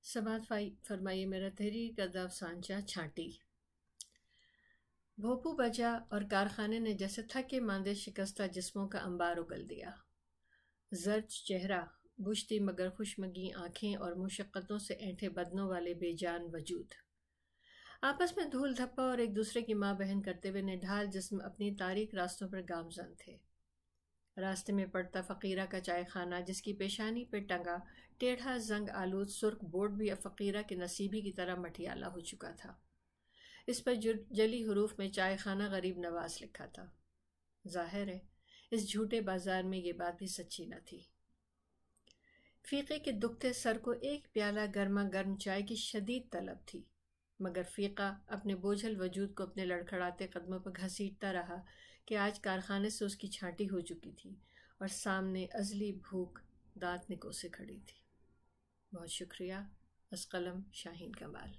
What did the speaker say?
समात फरमाइए मेरा तहरीर करदा अफसानचा छांटी। भोपू बजा और कारखाने ने जैसे थके मांदे शिकस्ता जिस्मों का अंबार उगल दिया। जर्द चेहरा, बुझती मगर खुशमगी आंखें और मुशक्क़तों से ऐंठे बदनों वाले बेजान वजूद, आपस में धूल धप्पा और एक दूसरे की माँ बहन करते हुए निढाल जिस्म अपनी तारीक रास्तों पर गामजन थे। रास्ते में पड़ता फ़कीरा का चाय खाना, जिसकी पेशानी पे टंगा टेढ़ा जंग आलूद सुर्ख बोर्ड भी अब फ़कीरा के नसीबी की तरह मटियाला हो चुका था। इस पर जली हरूफ में चाय खाना गरीब नवाज लिखा था। जाहिर है इस झूठे बाजार में ये बात भी सच्ची न थी। फीके के दुखते सर को एक प्याला गर्मा गर्म चाय की शदीद तलब थी, मगर फीका अपने बोझल वजूद को अपने लड़खड़ाते कदमों पर घसीटता रहा कि आज कारखाने से उसकी छांटी हो चुकी थी और सामने अजली भूख दांत निकोसे खड़ी थी। बहुत शुक्रिया। असकलम शाहीन कमाल।